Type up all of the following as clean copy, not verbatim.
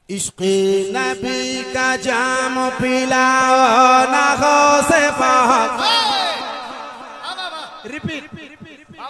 इश्क़ नबी का जाम पिलाओ नाखों से पाक। रिपीट।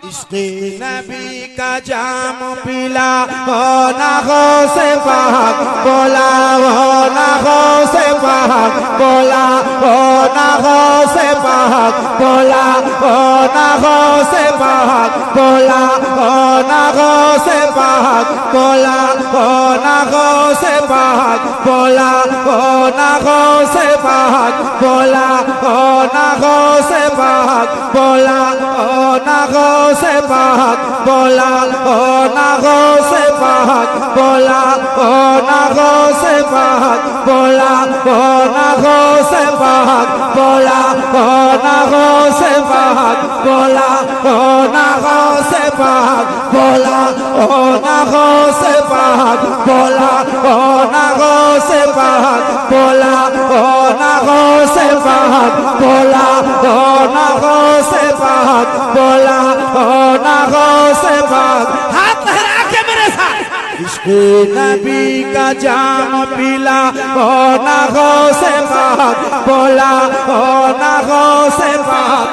इश्क़ नबी का जाम पिलाओ नाखों से पाक। बोला वो नाखों से पाक। बोला वो नाखों से पाक। बोला वो नाखों से पाक। बोला वो नाखों से पाक। बोला वो नाखों से पाक। बोला वो नाखों से पाक। बोला वो नाखों से पाक। बोला वो नाखों से पाक। बोला वो नाखों से पाक। बोला वो नाखों से पाक। बोला वो नाखों से पाक। बोला वो नाखों से पाक। बोला वो नाखों से पाक। बोला वो नाखों से पाक। बोला वो नाखों से पाक। बोला वो नाखों से पाक। बोला वो नाखों से पाक। बोला वो नाखों से पाक। हाथ लहरा के मेरे साथ। इश्क़ नबी का जाम पिला वो नाखों से पाक। बोला वो नाखों से पाक।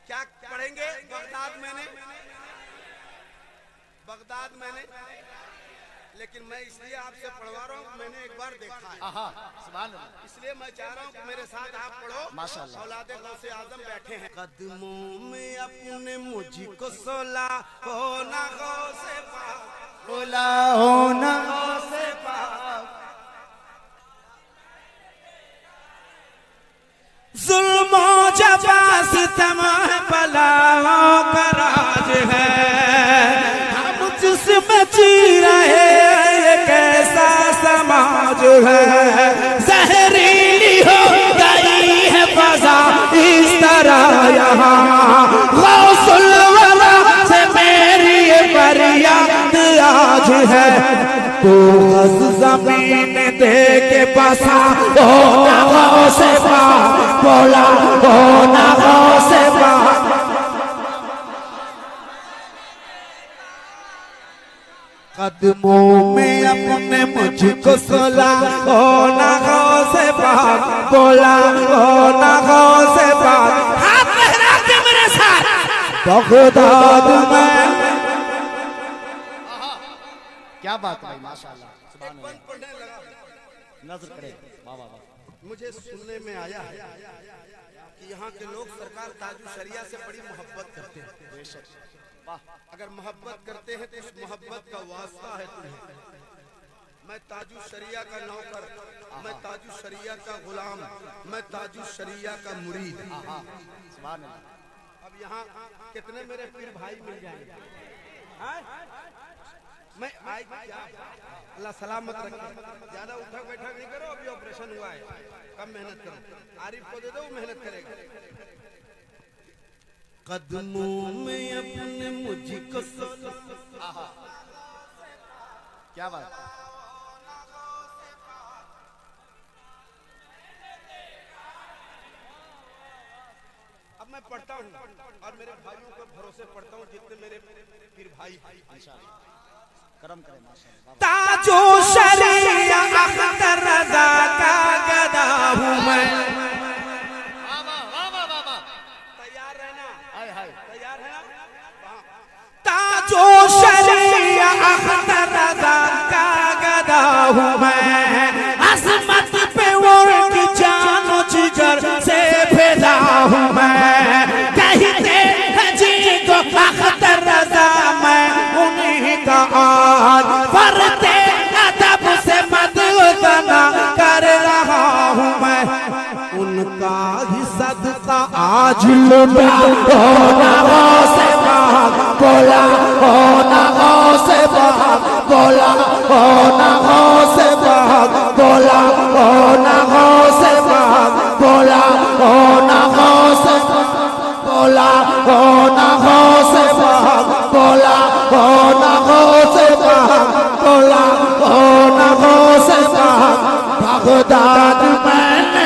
क्या पढ़ेंगे? बगदाद मैंने लेकिन मैं इसलिए आपसे पढ़वा रहा हूँ, मैंने एक बार देखा है, इसलिए मैं चाह रहा हूँ कि मेरे साथ आप पढ़ो। माशाअल्लाह। औलादे गौसे आज़म बैठे हैं। कदमों में अपने मुझको सोला हो ना गौसे पाक। बोला हो ना गौसे पाक। जुल्मो जफा सितम बलाओं का राज है, हम जिसमें जी रहे ये कैसा समाज है। जहरीली हो गई है फज़ा इस तरह यहाँ, गौसुल वरा से मेरी ये फरियाद आज है। तो गज़ ज़मीन दे के बसा ओ नाखों से पाक। बोला ओ नाखों से पाक। कदमों में अपने मुझको सोला ओ नाखों से पाक। बोला ओ नाखों से पाक। हाथ लहरा के मेरे साथ। बगदाद में क्या बात है माशाअल्लाह। नजर करे बाबा। मुझे सुनने में आया है कि यहाँ के लोग सरकार ताजु शरिया से बड़ी मोहब्बत करते हैं। बेशक वाह, अगर मोहब्बत करते हैं तो इस मोहब्बत का वास्ता है तुम्हें। मैं ताजु शरिया का नौकर, मैं ताजु शरिया का गुलाम, मैं ताजु शरिया का मुरीद। अब यहाँ कितने मेरे पीर भाई मिल जाएंगे? मैं अल्लाह सलामत रखे। ज्यादा उठक बैठक नहीं करो, अभी ऑपरेशन हुआ है, कम मेहनत करो। आरिफ को दे दो, मेहनत करेगा। कदमों में अपने मुझको क्या बात। अब मैं पढ़ता हूँ और मेरे भाइयों के भरोसे पढ़ता हूँ, जितने मेरे पीर भाई करम करें माशाअल्लाह। ताजो शरिया अख्तर रज़ा का गदा हूँ मैं। तैयार रहना। तैयार है ना? ताजो शरिया अख्तर रज़ा का गदा हूँ मैं। अज़मत पे वो की जानो जिगर से फिदा हूँ मैं। कहते हैं जी को अख्तर रज़ा, मैं उन्हीं का आज फरते अदब से मदना कर रहा हूँ मैं। उनका ही सदका आज लुटा हो नाखों से पाक। बोला हो नाखों से पाक। बोला हो नाखों से पाक। बोला हो नाखों से पाक। बोला हो नाखों से पाक। बोला हो नाखों से पाक। बोला हो नाखों से पाक। बोला हो नाखों से पाक। बगदाद मैंने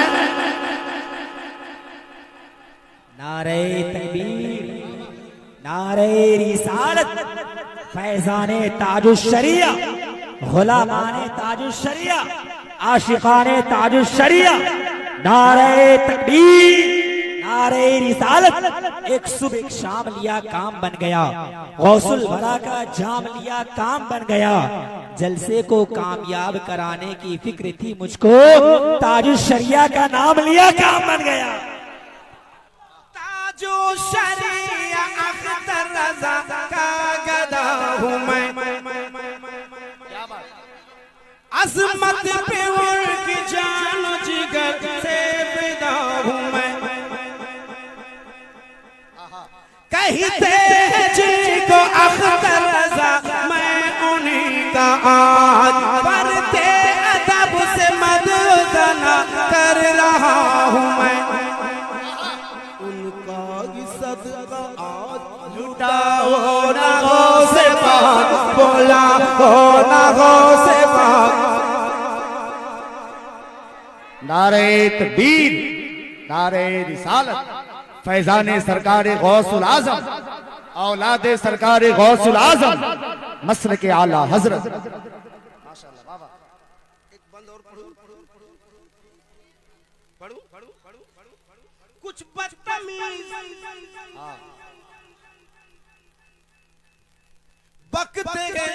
नारे तकबीर, नारे रिसालत। रिसालत, फैजाने ताजुश्शरिया, गुलामाने ताजुश्शरिया, आशिकाने ताजुश्शरिया, नारे तकबीर, नारे रिसालत, एक सुबह एक शाम लिया काम बन गया, गौसुल वरा का जाम लिया काम बन गया, जलसे को कामयाब कराने की फिक्र थी मुझको, ताजुश्शरिया का नाम लिया काम बन गया। ताजुश्शरिया अख्तर रज़ा का गदा हूँ मैं, अज़मत पे उनकी जान जिगर से फिदा हूँ मैं, कहते हैं जिनको अख्तर रज़ा मैं उन्हीं का आज पढ़ते अदब से मददना कर रहा हूँ मैं, उनका सदका आज लुटा हो ना हो से पाक, बोला हो ना हो से पाक। नारे तकबीर, नारे रिसालत, फैजाने सरकार गौसुल आजम, औलादे सरकार गौसुल आजम, मसलके आला हजरत। माशाअल्लाह बाबा। एक बंद और पढ़ूं कुछ बदतमीज बकते हैं,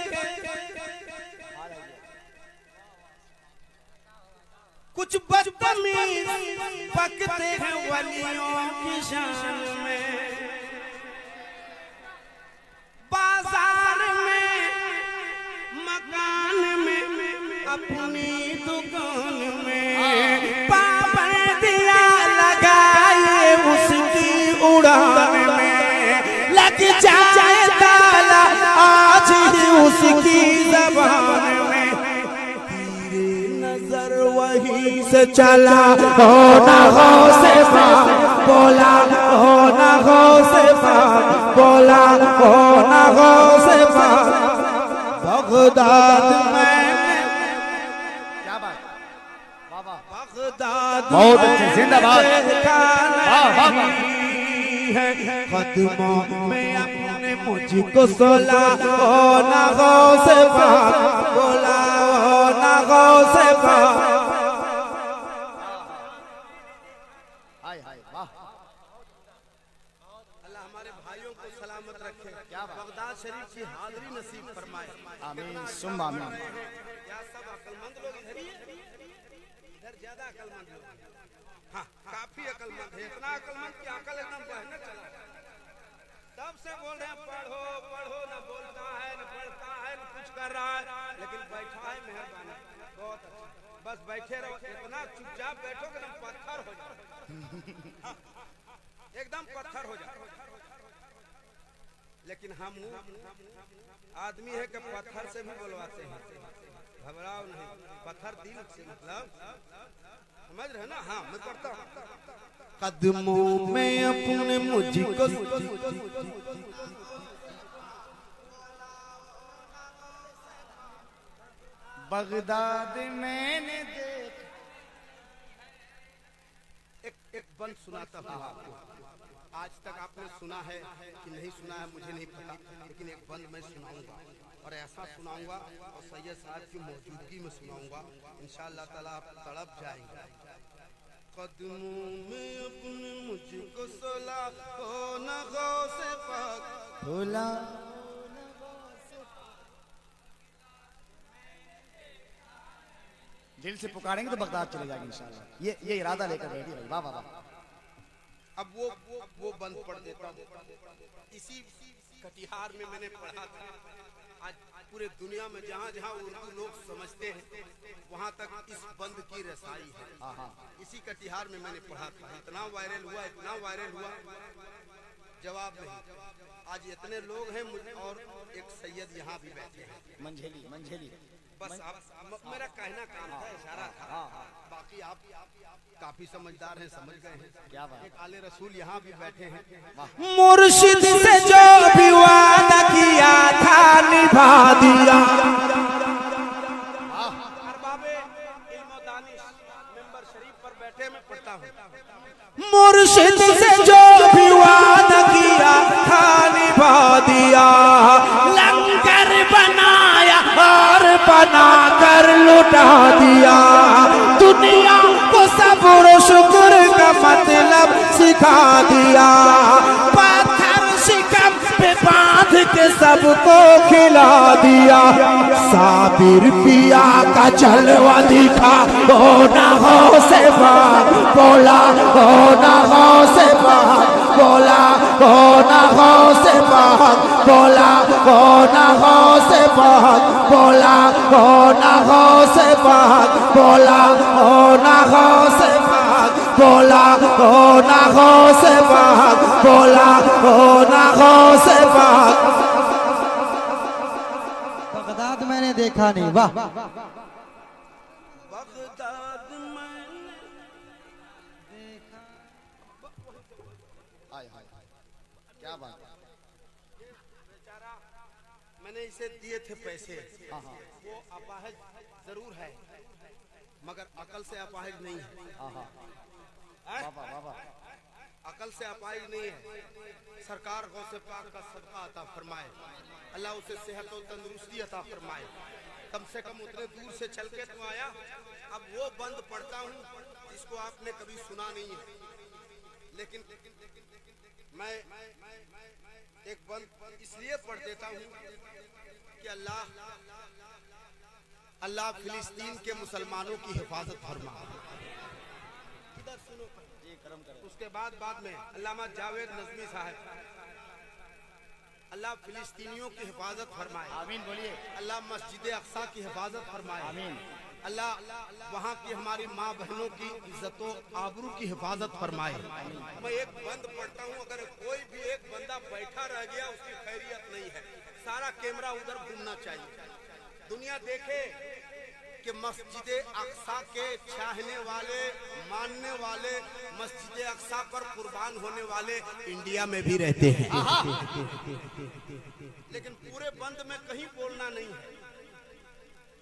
कुछ बदतमीज बकते हैं वलियों की शान में, बाजार में मकान में अपनी दुकान में, पाबंदियां लगाए उसकी उड़ान में, लग जाए ताला आज ही उसकी जबान में, नजर वहीं से चला हो ना हो से पाक, बोला हो ना हो से पाक, बोला हो ना हो से पाक। बगदाद में क्या बात बाबा, बगदाद बहुत अच्छे, जिंदाबाद, वाह वाह वाह। कदमों में अपने मुझको सोला हो ना हो से पाक, बोला हो ना हो से पाक। हाय हाय वाह। अल्लाह हमारे भाइयों को सलामत रखे, बगदाद शरीफ की हाज़िरी नसीब फरमाए, आमीन सुम्मा आमीन। या सब अक्लमंद लोग इधर ही हैं, इधर ज्यादा अक्लमंद लोग, हाँ काफी अक्लमंद है, इतना अक्लमंद कि अकल एकदम बहने चला, तब से बोल रहे हैं पढ़ो पढ़ो, न बोलता है न पढ़ता है न कुछ कर रहा है, लेकिन बैठा है, मेहरबानी बहुत अच्छा, बस बैठे रहो, इतना चुपचाप बैठोगे ना पत्थर हो जाओ, एकदम पत्थर हो जाओ। लेकिन हम आदमी है कि पत्थर से भी बोलवाते हैं, घबराओ नहीं, पत्थर दिल से, मतलब समझ रहे ना। हाँ मैं करता हूँ, कदमों में अपने मुझको बगदाद मैंने देख। एक बंद सुनाता हूँ आपको, आज तक आपने सुना है कि नहीं सुना है मुझे नहीं पता, लेकिन एक बंद मैं सुनाऊंगा और ऐसा सुनाऊंगा और सैयद साहब की मौजूदगी में सुनाऊंगा, इंशाअल्लाह ताला आप तड़प जाएंगे। कदमों में अपने मुझको सोला हो ना गौसे पाक, भोला दिल से पुकारेंगे तो बगदाद चले जाएंगे इंशाअल्लाह। ये इरादा लेकर बैठी भाई, वाह वाह वाह। अब वो बंद पढ़ देता हूँ। इसी कटिहार में मैंने पढ़ा था, आज पूरे दुनिया में जहाँ जहाँ उर्दू लोग समझते हैं वहाँ तक इस बंद की रसाई है। इसी कटिहार में मैंने पढ़ा था, इतना वायरल हुआ, जवाब नहीं। आज इतने लोग हैं और एक सैयद यहाँ भी बैठे हैं, मंझेली बस आप मेरा कहना काम था, इशारा था, बाकी आप काफी समझदार हैं, समझ गए हैं। क्या बात। एक आले रसूल यहाँ भी बैठे हैं, मुर्शिद से जो भी वादा किया था निभा दिया। अरबाबे इल्म व दानिश मेंबर शरीफ पर बैठे मैं पढ़ता हूँ, मुर्शिद से जो भी वादा किया था निभा दिया। बना कर लुटा दिया, दुनिया को सब्र शुक्र का मतलब सिखा दिया, पत्थर शिकम पे बांध के सबको खिला दिया, साबिर पिया का जलवा दिखा, हो ना हो से बात बोला, हो ना हो से बात बोला, हो ना हो से बात बोला, हो ना हो से बात बोला, हो ना हो से बात बोला, हो ना हो से बात बोला, हो ना हो से बात बोला, हो ना हो से बात। बगदाद मैंने देखा नहीं, वाह। क्या बात है। मैंने इसे दिए थे पैसे, वो अपाहिज जरूर है मगर अकल से अपाहिज नहीं है। अकल से अपाहिज नहीं है। सरकार गौसे पाक का सदका अता फरमाए, अल्लाह उसे सेहत और तंदुरुस्ती अता फरमाए। कम से कम उतने दूर से चल के तो आया। अब वो बंद पढ़ता हूँ जिसको आपने कभी सुना नहीं है, लेकिन मैं एक बंद इसलिए पढ़ देता हूँ कि अल्लाह फिलिस्तीन के मुसलमानों की हिफाजत फरमा। इधर सुनो, उसके बाद में अल्लामा जावेद नज़मी साहब, अल्लाह फिलिस्तीनियों की हिफाजत फरमाए, आमीन बोलिए। अल्लाह मस्जिद अक्सा की हिफाजत फरमाए, आमीन। अल्लाह वहाँ की हमारी माँ बहनों की इज्जत आबरू की हिफाजत फरमाए। मैं एक बंद पढ़ता हूँ, अगर कोई भी एक बंदा बैठा रह गया उसकी खैरियत नहीं है। सारा कैमरा उधर घूमना चाहिए, दुनिया देखे कि मस्जिद अक्सा के चाहने वाले, मानने वाले, मस्जिद अक्सा पर कुर्बान होने वाले इंडिया में भी रहते हैं। लेकिन पूरे बंद में कहीं बोलना नहीं है।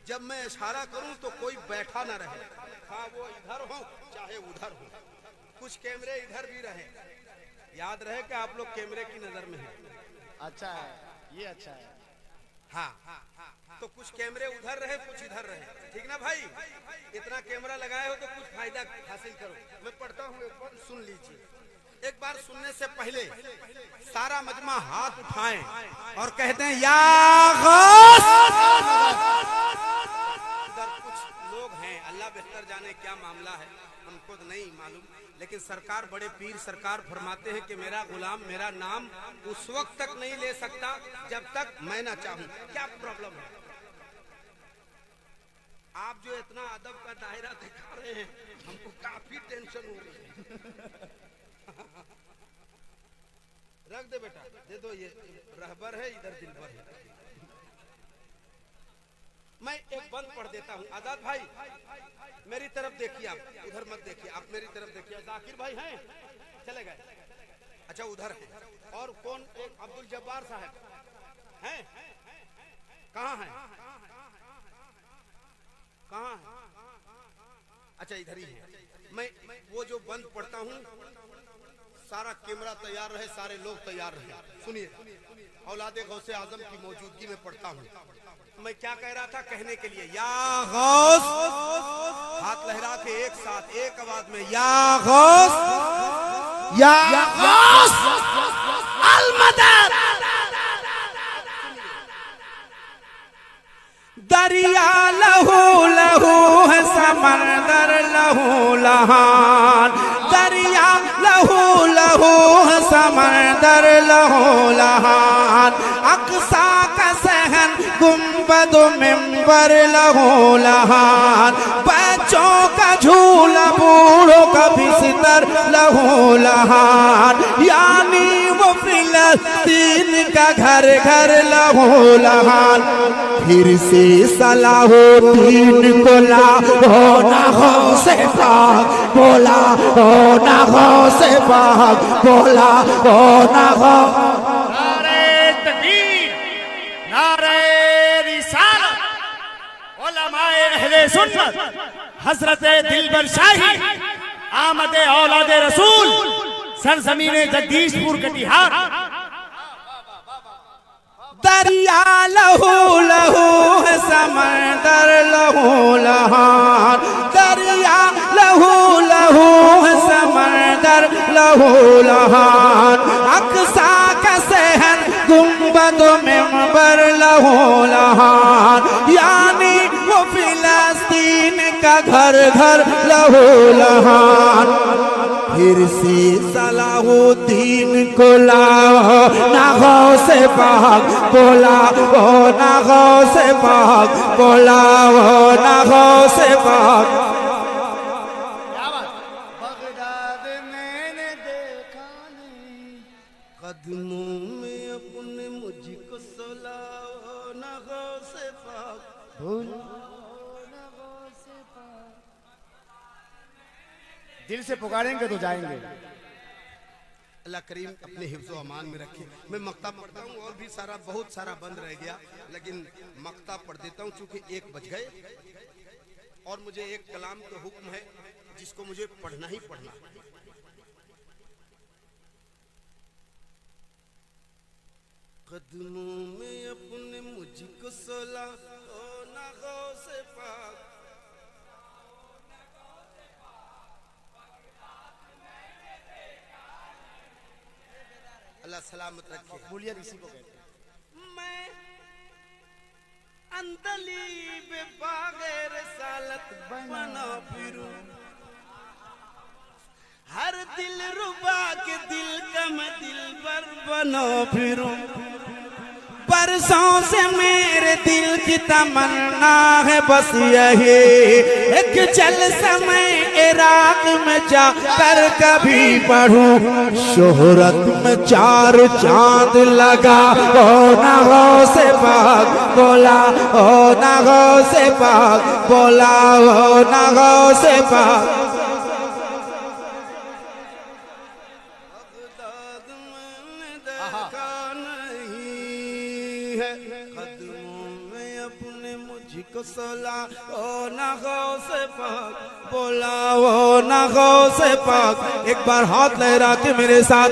जब मैं इशारा करूं तो कोई बैठा ना रहे, हाँ वो इधर हो चाहे उधर हो। कुछ कैमरे इधर भी रहे, याद रहे कि आप लोग कैमरे की नजर में हैं। अच्छा है, ये अच्छा है। हाँ, तो कुछ कैमरे उधर रहे, कुछ इधर रहे, ठीक ना भाई? इतना कैमरा लगाए हो तो कुछ फायदा हासिल करो। मैं पढ़ता हूँ, एक बार सुन लीजिए। एक बार सुनने से पहले सारा मजमा हाथ उठाएं और कहते हैं या गौस। इधर कुछ लोग हैं, अल्लाह बेहतर जाने क्या मामला है, हमको तो नहीं मालूम, लेकिन सरकार, बड़े पीर सरकार फरमाते हैं कि मेरा गुलाम मेरा नाम उस वक्त तक नहीं ले सकता जब तक मैं ना चाहूं। क्या प्रॉब्लम है? आप जो इतना अदब का दायरा दिखा रहे हैं, हमको काफी टेंशन हो रही है। रख दे बेटा, दे दो, ये रहबर है, इधर दिलबर है। मैं एक बंद पढ़ देता हूँ। आजाद भाई मेरी तरफ देखिए, आप उधर मत देखिए, आप मेरी तरफ देखिए। जाकिर भाई हैं, चले गए, अच्छा उधर है। और कौन? एक अब्दुल जब्बार साहब हैं, कहाँ हैं? कहाँ है? अच्छा इधर ही है। मैं वो जो बंद पढ़ता हूँ, सारा कैमरा तैयार रहे, सारे लोग तैयार रहे। सुनिए, औलादे गौसे आजम की मौजूदगी में पढ़ता हूँ। मैं क्या कह रहा था कहने के लिए, या गौस, हाथ लहरा के एक साथ एक आवाज में, या गौस, या गौस अल मदद। दरिया लहू लहू है, समंदर लहू लहान, दरिया लहू लहू है, समंदर लहू लहान, अक्सा का सहन गुंबद मिंबर लहू लहान, बच्चों का झूला बूढ़ों का बिस्तर लहू लहान, यानी वो फिलिस्तीन का घर घर लहू लहान। फिर से सलाहुद्दीन को ला, हो ना हो से पाक बोला, हो ना हो से पाक बोला, हो ना हो। नारे तकबीर, नारे रिसालत, उलमाए अहले सुन्नत, हजरत दिलबर शाही, आमदे औलादे रसूल, सरजमीने जगदीशपुर कटिहार। दरिया लहू लहू है, समंदर लहू लहान, दरिया लहू लहू है समंदर लहू लहान, अक्सा का शहर गुंबद मिंबर लहू लहान, यानी वो फिलिस्तीन का घर घर लहू लहान। फिर से सलाहुद्दीन को लाओ ना गौसे पाक, बोलाओ ना गौसे पाक, बोलाओ ना गौसे पाक। बगदाद मैंने देखा नहीं, कदमों में अपने मुझको सुलाओ ना गौसे पाक। दिल से पुकारेंगे तो जाएंगे। अल्लाह करीम अपने हिफ्ज़ो अमान में रखे। मैं मक्ता पढ़ता हूँ और भी सारा बहुत सारा बंद रह गया, लेकिन मक्ता पढ़ देता हूँ चूंकि 1 बज गए और मुझे एक कलाम का हुक्म है जिसको मुझे पढ़ना ही पढ़ना। कदमों में अपने मुझको सुलाओ ना गौसे पाक, अल्लाह सलामत रखे। मकबूलियत इसी को कहते हैं। मैं अंदलीब बागैर सालत बना फिरूं, हर दिल रुबा के दिल का मैं दिल पर बना फिरूं, बरसों से मेरे दिल की तमन्ना है बस यही, एक चल समय इराक में जाकर कभी पढ़ूं, शोहरत में 4 चांद लगा ओ ना गौसे पाक, बोला ओ ना गौसे पाक, बोला ओ ना गौसे पाक। बगदाद मैंने देखा नहीं है, कदमों में अपने मुझको सुलाओ ना गौसे पाक, बोला वो ना गौसे पाक। एक बार हाथ लहरा के मेरे साथ